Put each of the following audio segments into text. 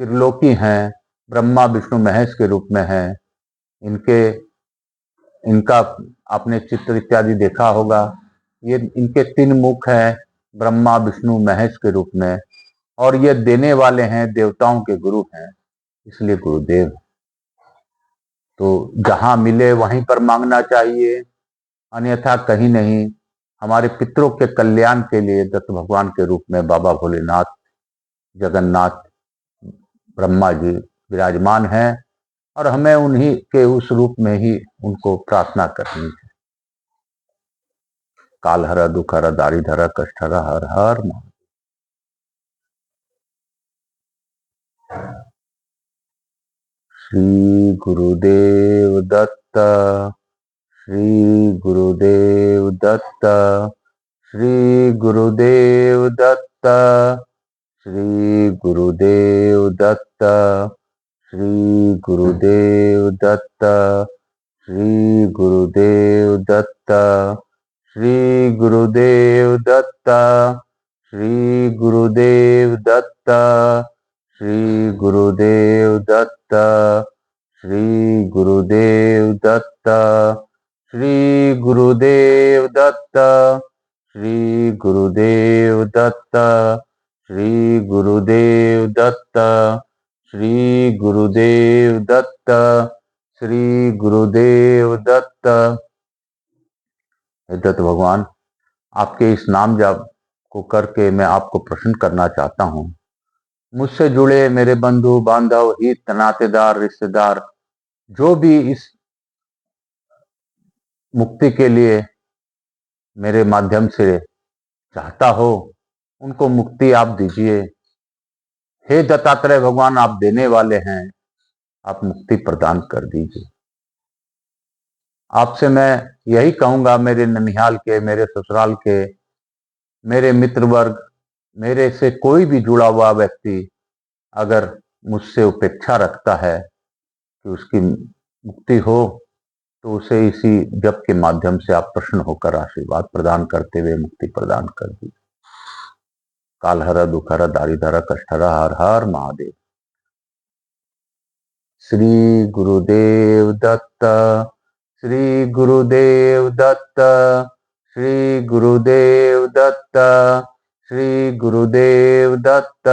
त्रिलोकी हैं, ब्रह्मा विष्णु महेश के रूप में हैं। इनका आपने चित्र इत्यादि देखा होगा। ये इनके 3 मुख हैं, ब्रह्मा विष्णु महेश के रूप में, और ये देने वाले हैं, देवताओं के गुरु हैं, इसलिए गुरुदेव। तो जहां मिले वहीं पर मांगना चाहिए, अन्यथा कहीं नहीं। हमारे पितरों के कल्याण के लिए दत्त भगवान के रूप में बाबा भोलेनाथ, जगन्नाथ, ब्रह्मा जी विराजमान हैं, और हमें उन्हीं के उस रूप में ही उनको प्रार्थना करनी है। काल हर, दुख हर, दारिद्र हर, कष्ट हर, हर हर महादेव। श्री गुरुदेव दत्त, श्री गुरुदेव दत्त, श्री गुरुदेव दत्त, श्री गुरुदेव दत्त, श्री गुरुदेव दत्त, श्री गुरुदेव दत्त, श्री गुरुदेव दत्त, श्री गुरुदेव दत्त, श्री गुरुदेव दत्त, श्री गुरुदेव दत्त, श्री गुरुदेव दत्त, श्री गुरुदेव दत्त, श्री गुरुदेव दत्त, श्री गुरुदेव दत्त, श्री गुरुदेव दत्त। दत्त भगवान, आपके इस नाम जाप को करके मैं आपको प्रसन्न करना चाहता हूं। मुझसे जुड़े मेरे बंधु बांधव, हित नातेदार, रिश्तेदार, जो भी इस मुक्ति के लिए मेरे माध्यम से चाहता हो, उनको मुक्ति आप दीजिए। हे दत्तात्रेय भगवान, आप देने वाले हैं, आप मुक्ति प्रदान कर दीजिए। आपसे मैं यही कहूंगा, मेरे ननिहाल के, मेरे ससुराल के, मेरे मित्र वर्ग, मेरे से कोई भी जुड़ा हुआ व्यक्ति अगर मुझसे उपेक्षा रखता है कि उसकी मुक्ति हो, तो उसे इसी जप के माध्यम से आप प्रसन्न होकर आशीर्वाद प्रदान करते हुए मुक्ति प्रदान कर दीजिए। काल हर, दुख हर, दारिद्र हर, कष्ट हर, हर हर महादेव। श्री गुरुदेव दत्त, श्री गुरुदेव दत्त, श्री गुरुदेव दत्त, श्री गुरुदेव दत्त,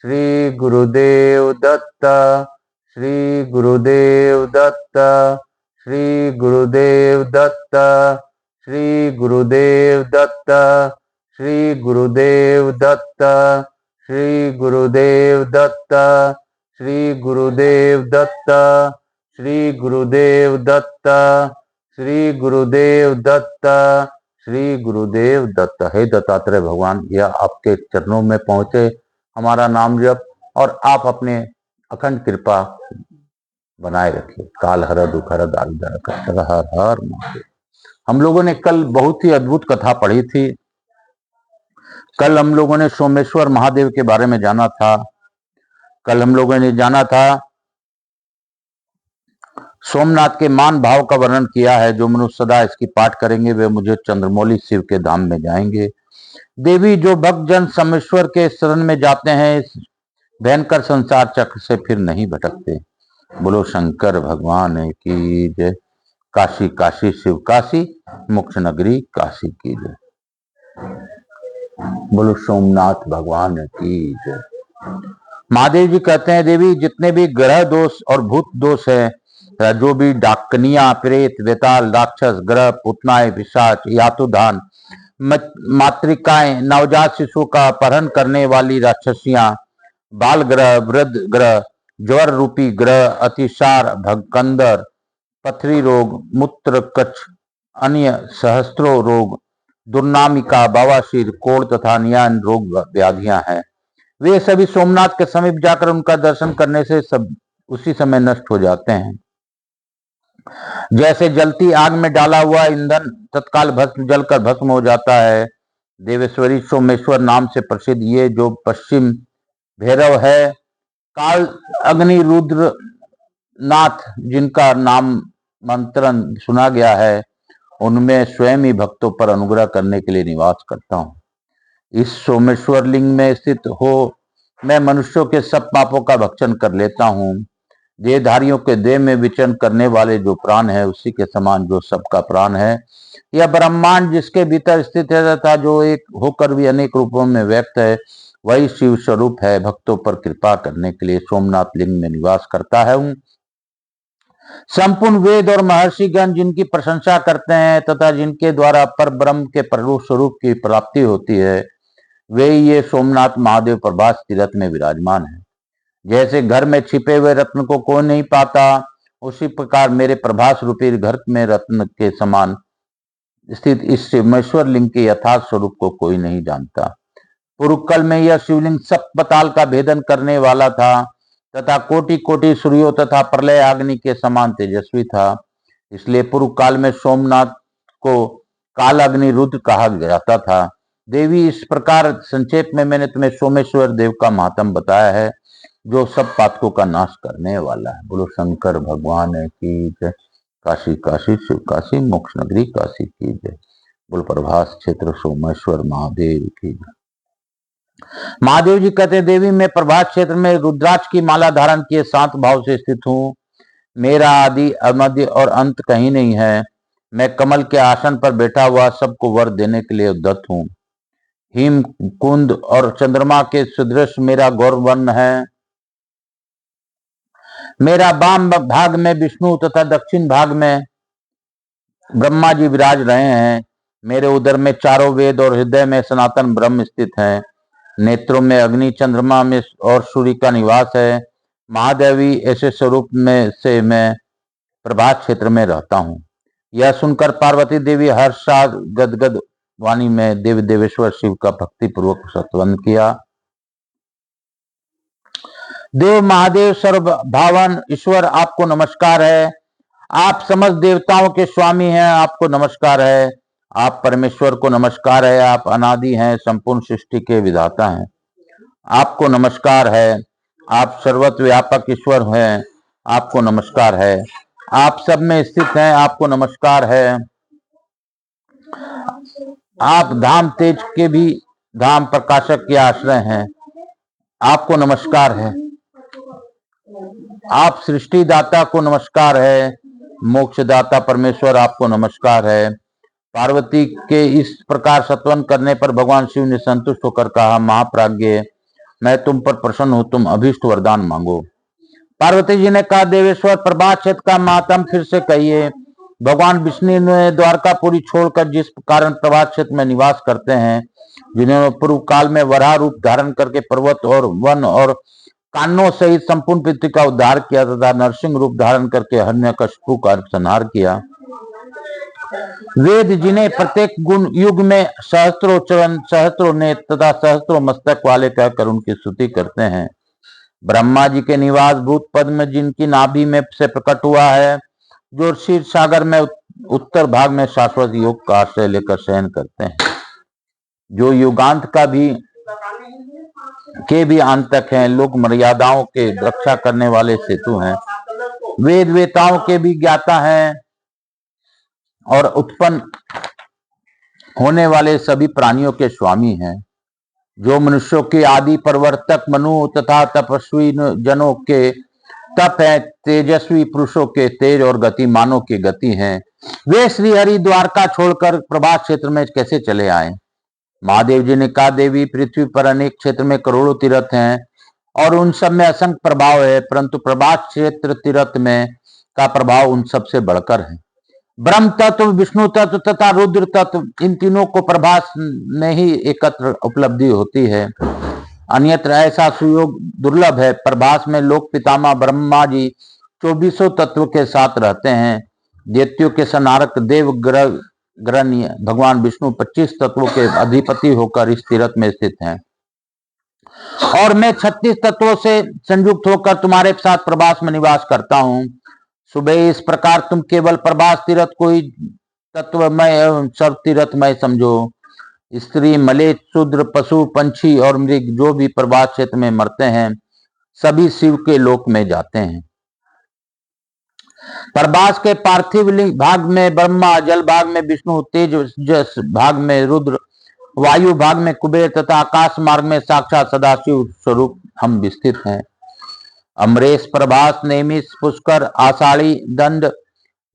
श्री गुरुदेव दत्त, श्री गुरुदेव दत्त, श्री गुरुदेव दत्त, श्री गुरुदेव दत्त, श्री गुरुदेव दत्त, श्री गुरुदेव दत्त, श्री गुरुदेव दत्त, श्री गुरुदेव दत्त, श्री गुरुदेव दत्त, श्री गुरुदेव दत्त। हे दत्तात्रेय भगवान, यह आपके चरणों में पहुंचे हमारा नाम जप, और आप अपने अखंड कृपा बनाए रखिए। काल हर, दुख हर, दारिद्र हर, कष्ट हर, हर हर महादेव। हम लोगों ने कल बहुत ही अद्भुत कथा पढ़ी थी। कल हम लोगों ने सोमेश्वर महादेव के बारे में जाना था। कल हम लोगों ने जाना था, सोमनाथ के मान भाव का वर्णन किया है। जो मनुष्य सदा इसकी पाठ करेंगे वे मुझे चंद्रमौली शिव के धाम में जाएंगे। देवी, जो भक्तजन सोमेश्वर के शरण में जाते हैं, इस भयंकर संसार चक्र से फिर नहीं भटकते। बोलो शंकर भगवान की जय। काशी काशी शिव काशी, मोक्ष नगरी काशी की जय। बोलो सोमनाथ भगवान की जय। महादेव जी कहते हैं, देवी, जितने भी ग्रह दोष और भूत दोष है, जो भी डाकनिया, प्रेत, वेताल, राक्षस, ग्रह, पुतनाएं, पिशाच, यातुधान, मातृकाएं, नवजात शिशु का अपहरण करने वाली राक्षसियां, बाल ग्रह, वृद्ध ग्रह, ज्वर रूपी ग्रह, अतिसार, भगकंदर, पथरी रोग, मूत्र कच्छ, अन्य सहस्त्रों रोग, दुर्नामिका, बवासीर, कोढ़ तथा अन्य रोग व्याधियां हैं, वे सभी सोमनाथ के समीप जाकर उनका दर्शन करने से सब उसी समय नष्ट हो जाते हैं। जैसे जलती आग में डाला हुआ ईंधन तत्काल भस्म जलकर भस्म हो जाता है। देवेश्वरी सोमेश्वर नाम से प्रसिद्ध ये जो पश्चिम भैरव है, काल अग्नि रुद्र नाथ, जिनका नाम मंत्रण सुना गया है, उनमें स्वयं ही भक्तों पर अनुग्रह करने के लिए निवास करता हूँ। इस सोमेश्वर लिंग में स्थित हो मैं मनुष्यों के सब पापों का भक्षण कर लेता हूँ। देहधारियों के देह में विचरण करने वाले जो प्राण है उसी के समान जो सबका प्राण है। यह ब्रह्मांड जिसके भीतर स्थित है तथा जो एक होकर भी अनेक रूपों में व्यक्त है, वही शिव स्वरूप है। भक्तों पर कृपा करने के लिए सोमनाथ लिंग में निवास करता है। संपूर्ण वेद और महर्षिगण जिनकी प्रशंसा करते हैं तथा जिनके द्वारा पर ब्रह्म के पररूप स्वरूप की प्राप्ति होती है, वे ये सोमनाथ महादेव प्रभास तीर्थ में विराजमान है। जैसे घर में छिपे हुए रत्न को कोई नहीं पाता, उसी प्रकार मेरे प्रभास रूपी घर में रत्न के समान स्थित इस शिवेश्वर लिंग के यथार्थ स्वरूप को कोई नहीं जानता। पूर्व काल में यह शिवलिंग सप्त पाताल का भेदन करने वाला था तथा कोटि कोटि सूर्यों तथा प्रलय अग्नि के समान तेजस्वी था। इसलिए पूर्व काल में सोमनाथ को काल अग्नि रुद्र कहा जाता था। देवी, इस प्रकार संक्षेप में मैंने तुम्हें सोमेश्वर देव का महात्म बताया है, जो सब पातकों का नाश करने वाला है। बोलो शंकर भगवान की जय। काशी काशी शिव काशी, मोक्ष नगरी काशी की जय। बोल प्रभास क्षेत्र सोमेश्वर महादेव की जय। महादेव जी कहते, देवी मैं प्रभास क्षेत्र में रुद्राक्ष की माला धारण किए शांत भाव से स्थित हूँ। मेरा आदि मध्य और अंत कहीं नहीं है। मैं कमल के आसन पर बैठा हुआ सबको वर देने के लिए उद्यत हूँ। हिम कुंद और चंद्रमा के सदृश मेरा गौर वर्ण है। मेरा वाम भाग में विष्णु तथा दक्षिण भाग में ब्रह्मा जी विराज रहे हैं। मेरे उदर में चारों वेद और हृदय में सनातन ब्रह्म स्थित है। नेत्रों में अग्नि, चंद्रमा में और सूर्य का निवास है। महादेवी ऐसे स्वरूप में से मैं प्रभात क्षेत्र में रहता हूँ। यह सुनकर पार्वती देवी हर्षा गदगद वाणी में देव देवेश्वर शिव का भक्ति पूर्वक स्तवन किया। देव महादेव सर्व भावन ईश्वर, आपको नमस्कार है। आप समस्त देवताओं के स्वामी हैं, आपको नमस्कार है। आप परमेश्वर को नमस्कार है। आप अनादि हैं, संपूर्ण सृष्टि के विधाता हैं, आपको नमस्कार है। आप सर्वत्र व्यापक ईश्वर हैं, आपको नमस्कार है। आप सब में स्थित हैं, आपको नमस्कार है। आप धाम तेज के भी धाम प्रकाशक के आश्रय हैं, आपको नमस्कार है। आप सृष्टि दाता को नमस्कार है। मोक्षदाता परमेश्वर, आपको नमस्कार है। पार्वती के इस प्रकार सत्वन करने पर भगवान शिव ने संतुष्ट होकर कहा, महाप्राज्ञ, मैं तुम पर प्रसन्न हूं, तुम अभीष्ट वरदान मांगो। पार्वती जी ने कहा, देवेश्वर प्रभास क्षेत्र का महात्म फिर से कहिए। भगवान विष्णु ने द्वारकापुरी छोड़कर जिस कारण प्रभास क्षेत्र में निवास करते हैं, जिन्होंने पूर्व काल में वराह रूप धारण करके पर्वत और वन और कान्नों सहित संपूर्ण पृथ्वी का उद्धार किया तथा नरसिंह रूप धारण करके हिरण्यकशिपु का संहार किया। वेद जिन्हें प्रत्येक गुण युग में सहस्त्रों चरण, सहस्त्रों नेत्र तथा सहस्त्रों मस्तक वाले कहकर उनकी स्तुति करते हैं। ब्रह्मा जी के निवास भूत पद्म जिनकी नाभि में से प्रकट हुआ है, जो क्षीर सागर में उत्तर भाग में शाश्वत योग का आश्रय लेकर शयन करते हैं, जो युगांत का भी के भी अंतक हैं, लोक मर्यादाओं के रक्षा करने वाले सेतु हैं, वेद वेताओं के भी ज्ञाता हैं और उत्पन्न होने वाले सभी प्राणियों के स्वामी हैं, जो मनुष्यों के आदि प्रवर्तक मनु तथा तपस्वी जनों के तप है, तेजस्वी पुरुषों के तेज और गतिमानों की गति हैं। वे श्री हरि द्वारका छोड़कर प्रभास क्षेत्र में कैसे चले आए? महादेव जी ने कहा, देवी, पृथ्वी पर अनेक क्षेत्र में करोड़ों तीर्थ हैं और उन सब में असंख्य प्रभाव है, परंतु प्रभास क्षेत्र तीर्थ में का प्रभाव उन सब से बढ़कर है। ब्रह्म तत्व, विष्णु तत्व तथा रुद्र तत्व, इन तीनों को प्रभास में ही एकत्र उपलब्धि होती है, अन्यत्र ऐसा सुयोग दुर्लभ है। प्रभास में लोक पितामह ब्रह्मा जी 24 तत्व के साथ रहते हैं। दैत्यों के संहारक देव ग्रहणीय भगवान विष्णु 25 तत्वों के अधिपति होकर इस तीर्थ में स्थित हैं और मैं 36 तत्वों से संयुक्त होकर तुम्हारे साथ प्रभास में निवास करता हूँ। सुबह इस प्रकार तुम केवल प्रभास तीर्थ को ही तत्वमय एवं सर्व तीर्थमय समझो। स्त्री, मलेच्छ, शूद्र, पशु, पंछी और मृग जो भी प्रभास क्षेत्र में मरते हैं, सभी शिव के लोक में जाते हैं। प्रभास के पार्थिव भाग में ब्रह्मा, जल भाग में विष्णु, तेज भाग में रुद्र, वायु भाग में कुबेर तथा आकाश मार्ग में साक्षात सदाशिव स्वरूप हम विस्तृत हैं। अमरेश, प्रभास, नेमिष, पुष्कर, आषाढ़ी, दंड,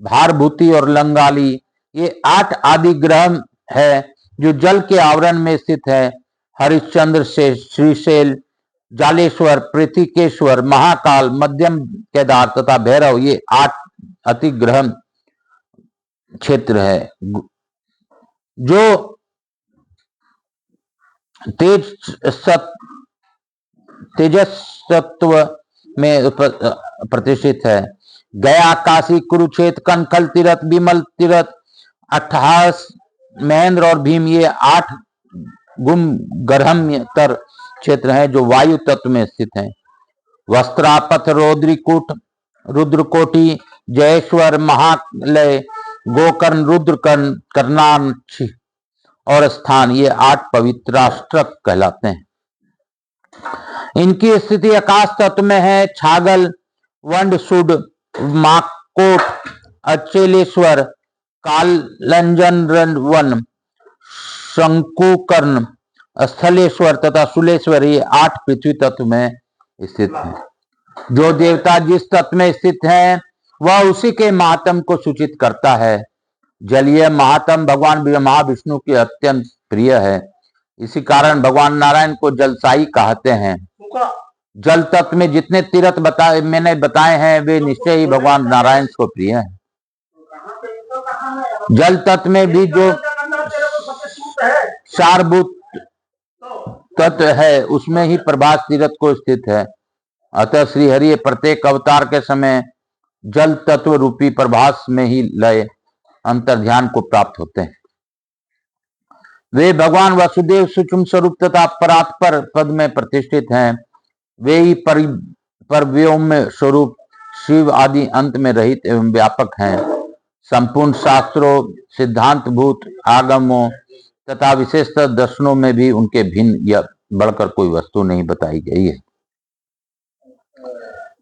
भारभूति और लंगाली, ये 8 आदि ग्रह है जो जल के आवरण में स्थित है। हरिश्चंद्र से श्रीशैल, जालेश्वर, पृथ्वीकेश्वर, महाकाल, मध्यम केदार तथा भैरव, ये 8 अतिग्रह क्षेत्र है। जो तेजस तत्व में प्रतिष्ठित है। गया, काशी, कुरुक्षेत्र, कनखल तीर्थ, विमल तीर्थ, 28 महेंद्र और भीम, ये 8 गर्भतर क्षेत्र हैं जो वायु तत्व में स्थित हैं। वस्त्रापथ, रोद्रिकूट, रुद्रकोटि, जयेश्वर, महालय, गोकर्ण, रुद्रकर्ण, कर्णाक्ष और स्थान, ये 8 पवित्राष्टक कहलाते हैं। इनकी स्थिति आकाश तत्व में है। छागल, वंडसुड, माकोट, अचलेश्वर, कालंजन वन, शंकुकर्ण, स्थलेश्वर तथा सुलेश्वर, ये 8 पृथ्वी तत्व में स्थित हैं। जो देवता जिस तत्व में स्थित है वह उसी के महात्म को सूचित करता है। जलीय महात्म भगवान महाविष्णु की अत्यंत प्रिय है। इसी कारण भगवान नारायण को जलसाई कहते हैं। जल तत्व में जितने तीर्थ मैंने बताए हैं वे निश्चय ही भगवान नारायण को प्रिय हैं। जल तत्व में भी जो सारभूत तत्व है उसमें ही प्रभास तीर्थ को स्थित है। अतः श्रीहरि प्रत्येक अवतार के समय जल तत्व रूपी प्रभास में ही लय अंतर ध्यान को प्राप्त होते हैं। वे भगवान वसुदेव सूक्ष्म स्वरूप तथा परात्पर पद में प्रतिष्ठित हैं। वे ही परव्योम्य स्वरूप शिव आदि अंत में रहित एवं व्यापक हैं। संपूर्ण शास्त्रों, सिद्धांतभूत आगमों तथा विशेषतः दर्शनों में भी उनके भिन्न या बढ़कर कोई वस्तु नहीं बताई गई है।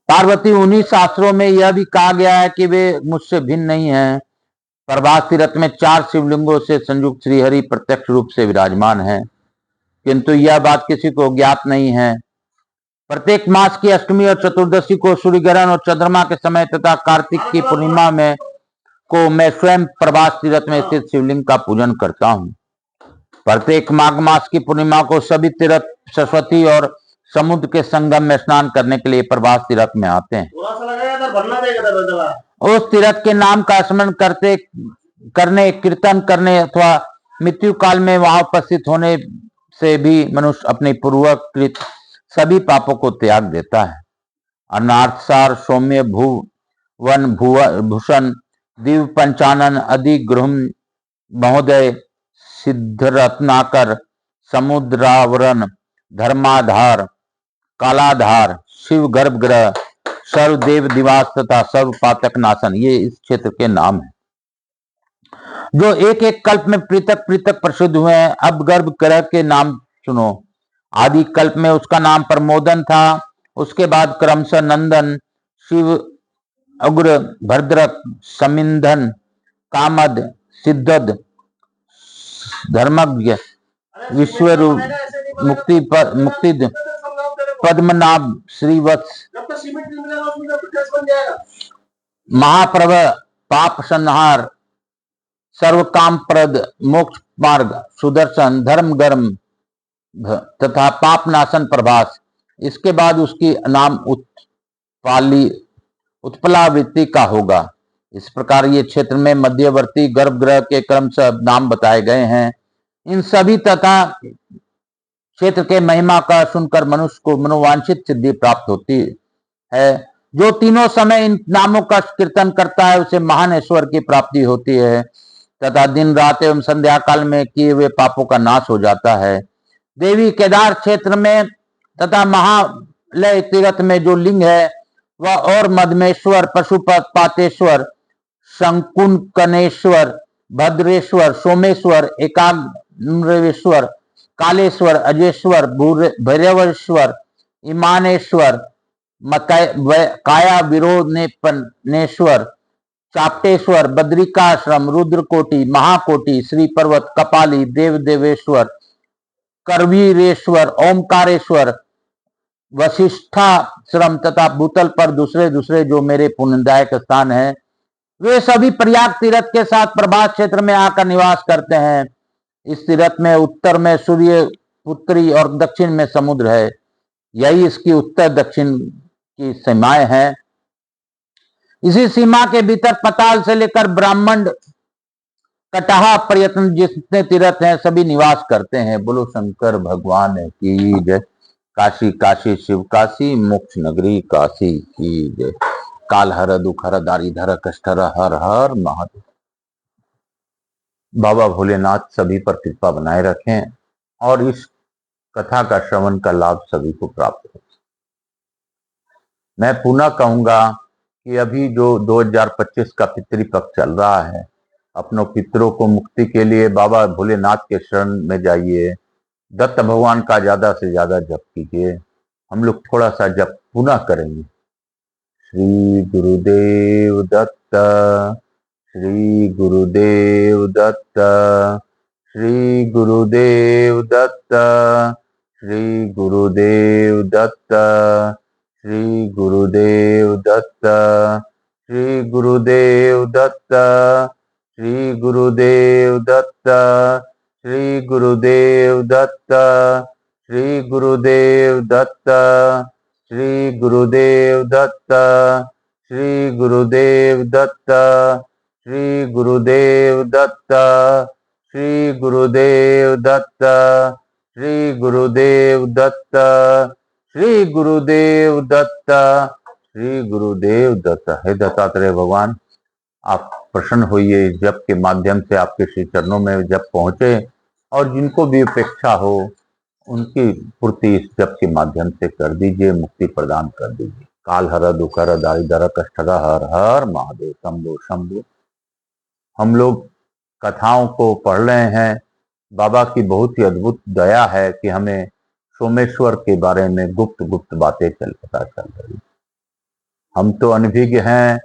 पार्वती, उन्हीं शास्त्रों में यह भी कहा गया है कि वे मुझसे भिन्न नहीं हैं। प्रभास तीर्थ में 4 शिवलिंगों से संयुक्त श्रीहरि प्रत्यक्ष रूप से विराजमान है, किंतु यह बात किसी को ज्ञात नहीं है। प्रत्येक मास की अष्टमी और चतुर्दशी को सूर्य ग्रहण और चंद्रमा के समय तथा कार्तिक की पूर्णिमा में को मैं स्वयं प्रभास तीर्थ में स्थित शिवलिंग का पूजन करता हूँ। प्रत्येक माघ मास की पूर्णिमा को सभी तीर्थ सरस्वती और समुद्र के संगम में स्नान करने के लिए प्रभास तीर्थ में आते हैं। उस तीर्थ के नाम का स्मरण करने, कीर्तन करने अथवा मृत्यु काल में वहां उपस्थित होने से भी मनुष्य अपने पूर्वकृत सभी पापों को त्याग देता है। अनार्थसार, सौम्य, भुवन भूषण, दिव्य पंचानन, अधिगृहम महोदय, सिद्धरत्नाकर, समुद्रावरण, धर्माधार, कालाधार, शिव गर्भगृह, सर्वदेव निवास तथा सर्वपातक नाशन, ये इस क्षेत्र के नाम है जो एक एक कल्प में पृथक पृथक प्रसिद्ध हुए हैं। अब गर्भगृह के नाम सुनो। आदि कल्प में उसका नाम प्रमोदन था। उसके बाद क्रमशः नंदन, शिव, उग्र, भद्रक, समिंधन, कामद, सिद्धद, धर्मज्ञ, विश्वरूप, मुक्तिद, पद्मनाभ, श्रीवत्स, महाप्रभ, पाप संहार, सर्वकामप्रद, मोक्ष मार्ग, सुदर्शन, धर्म गर्म तथा पाप नाशन प्रभास। इसके बाद उसकी नाम उत्पलावृत्ति का होगा। इस प्रकार ये क्षेत्र में मध्यवर्ती गर्भगृह के क्रमशः नाम बताए गए हैं। इन सभी तथा क्षेत्र के महिमा का सुनकर मनुष्य को मनोवांछित सिद्धि प्राप्त होती है। जो तीनों समय इन नामों का कीर्तन करता है उसे महान ऐश्वर्य की प्राप्ति होती है तथा दिन रात एवं संध्या काल में किए हुए पापों का नाश हो जाता है। देवी केदार क्षेत्र में तथा महालय तीर्थ में जो लिंग है वह और मधमेश्वर, पशुपातेश्वर, शंकुनकनेश्वर, भद्रेश्वर, सोमेश्वर, एकाग्रेश्वर, कालेश्वर, अजेश्वर, भैरवेश्वर, इमानेश्वर, काया विरोधनेश्वर, चाप्टेश्वर, बद्रिकाश्रम, रुद्रकोटि, महाकोटि, श्री पर्वत, कपाली, देवदेवेश्वर, करवीरेश्वर, ओमकारेश्वर, वशिष्ठाश्रम तथा भूतल पर दूसरे दूसरे जो मेरे पुण्यदायक स्थान हैं, वे सभी प्रयाग तीर्थ के साथ प्रभास क्षेत्र में आकर निवास करते हैं। इस तीर्थ में उत्तर में सूर्य पुत्री और दक्षिण में समुद्र है। यही इसकी उत्तर दक्षिण की सीमाएं हैं। इसी सीमा के भीतर पताल से लेकर ब्राह्मण कटाह प्रयत्न जितने तीर्थ हैं सभी निवास करते हैं। बोलो शंकर भगवान की जय। काशी काशी शिव काशी, मोक्ष नगरी काशी की जय। काल हर दुख हर दारिधर कष्ट हर हर हर महादेव। बाबा भोलेनाथ सभी पर कृपा बनाए रखें और इस कथा का श्रवण का लाभ सभी को प्राप्त हो। मैं पुनः कहूंगा कि अभी जो 2025 का पितृपक्ष चल रहा है, अपनों पितरों को मुक्ति के लिए बाबा भोलेनाथ के शरण में जाइए। दत्त भगवान का ज्यादा से ज्यादा जप कीजिए। हम लोग थोड़ा सा जप पुनः करेंगे। श्री गुरुदेव दत्त, श्री गुरुदेव दत्त, श्री गुरुदेव दत्त, श्री गुरुदेव दत्त, श्री गुरुदेव दत्त, श्री गुरुदेव दत्त, श्री गुरुदेव दत्त, श्री गुरुदेव दत्त, श्री गुरुदेव दत्त, श्री गुरुदेव दत्त, श्री गुरुदेव दत्त, श्री गुरुदेव दत्त, श्री गुरुदेव दत्त, श्री गुरुदेव दत्त, श्री गुरुदेव दत्त, श्री गुरुदेव दत्त। हे दत्तात्रेय भगवान, आप प्रसन्न होइए। इस जप के माध्यम से आपके श्री चरणों में जप पहुंचे और जिनको भी अपेक्षा हो उनकी पूर्ति इस जप के माध्यम से कर दीजिए, मुक्ति प्रदान कर दीजिए। काल हर दुख हर दारिद्र कष्ट हर हर महादेव। शंभो शंभो। हम लोग कथाओं को पढ़ रहे हैं। बाबा की बहुत ही अद्भुत दया है कि हमें सोमेश्वर के बारे में गुप्त गुप्त बातें पता चल रही। हम तो अनभिज्ञ हैं,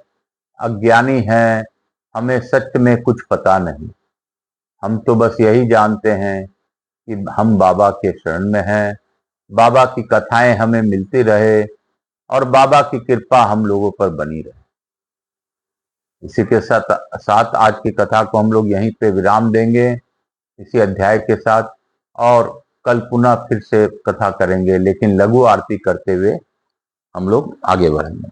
अज्ञानी हैं, हमें सत्य में कुछ पता नहीं। हम तो बस यही जानते हैं कि हम बाबा के शरण में हैं, बाबा की कथाएं हमें मिलती रहे और बाबा की कृपा हम लोगों पर बनी रहे। इसी के साथ आज की कथा को हम लोग यहीं पे विराम देंगे, इसी अध्याय के साथ। और कल पुनः फिर से कथा करेंगे, लेकिन लघु आरती करते हुए हम लोग आगे बढ़ेंगे।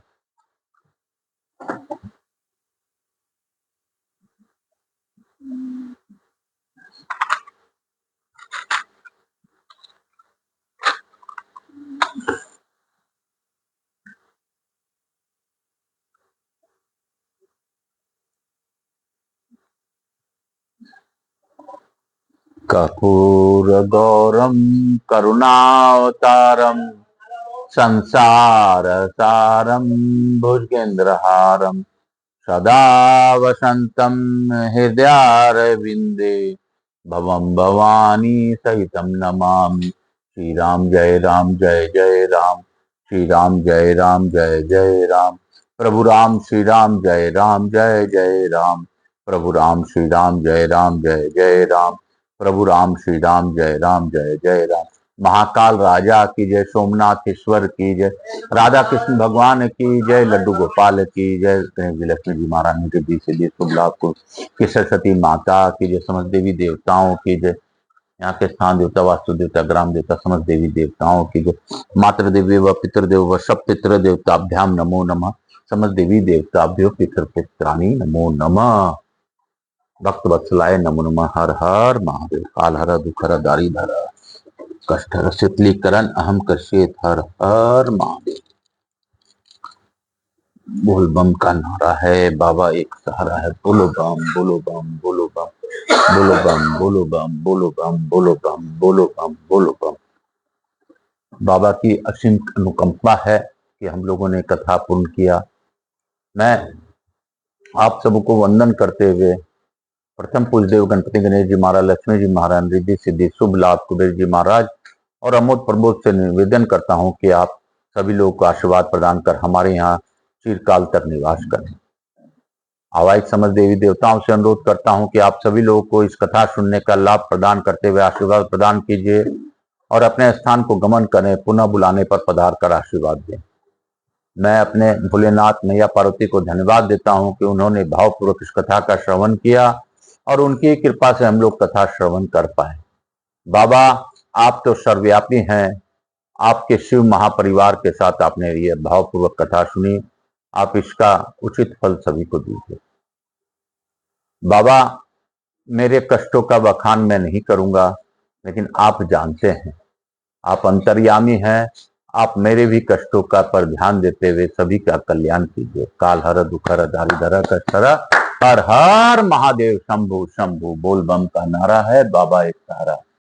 कर्पूर गौरम करुणावतारम संसार सारम भुजगेंद्रहारम सदा वसंतम हृदयारविंदे भवम भवानी सहितम नमामि। श्री राम जय राम जय जय राम, श्री राम जय राम जय जय राम, प्रभु राम श्री राम जय राम जय जय राम, प्रभु राम श्री राम जय राम जय जय राम, प्रभु राम श्री राम जय राम जय जय राम। महाकाल राजा की जय, सोमनाथेश्वर की जय, राधा कृष्ण भगवान की जय, लड्डू गोपाल की जय, लक्ष्मी जी महारानी के बीच से शुभ लाभ को की, सरस्वती माता की जय, समस्त देवी देवताओं की जय, यहाँ के स्थान देवता, वास्तु देवता, ग्राम देवता, समस्त देवी देवताओं की जय, मातृ देवी व पितृदेव व सब पितृ देवताभ्याम नमो नमः, समस्त देवी देवताभ्यो पितृ पित्राणी नमो नमः, भक्त वत्सलाय नमो नमः। हर हर महादेव। काल हर दुख हर दारिधर कष्ट हर शीतलीकरण अहम कश्येत। हर हर महादेव। बोल बम का नारा है, बाबा एक सहारा है। बोलो बम बोलो बम बोलो बम बोलो बम बोलो बम बोलो बम बोलो बम बोलो बम बोलो बम। बाबा की असीम अनुकंपा है कि हम लोगों ने कथा पूर्ण किया। मैं आप सबको वंदन करते हुए प्रथम पूज्यदेव गणपति गणेश जी महाराज, लक्ष्मी जी महाराज, रिद्धि सिद्धि शुभ लाभ कुबेर जी महाराज और अमोद प्रबोध से निवेदन करता हूं कि आप सभी लोगों को आशीर्वाद प्रदान कर हमारे यहाँ चिरकाल तक निवास करें। आवाज समझ देवी देवताओं से अनुरोध करता हूं कि आप सभी लोगों को इस कथा सुनने का लाभ प्रदान करते हुए आशीर्वाद प्रदान कीजिए और अपने स्थान को गमन करें, पुनः बुलाने पर पधार कर आशीर्वाद दें। मैं अपने भोलेनाथ मैया पार्वती को धन्यवाद देता हूं कि उन्होंने भावपूर्वक इस कथा का श्रवण किया और उनकी कृपा से हम लोग कथा श्रवण कर पाए। बाबा, आप तो सर्वव्यापी हैं, आपके शिव महापरिवार के साथ आपने ये भावपूर्वक कथा सुनी, आप इसका उचित फल सभी को दीजिए। बाबा, मेरे कष्टों का बखान मैं नहीं करूंगा, लेकिन आप जानते हैं, आप अंतर्यामी हैं, आप मेरे भी कष्टों का पर ध्यान देते हुए सभी का कल्याण कीजिए। काल हर दुखर दारिधर कष्टरा, हर हर महादेव शंभु शंभु बोल बम का नारा है, बाबा एक सहारा।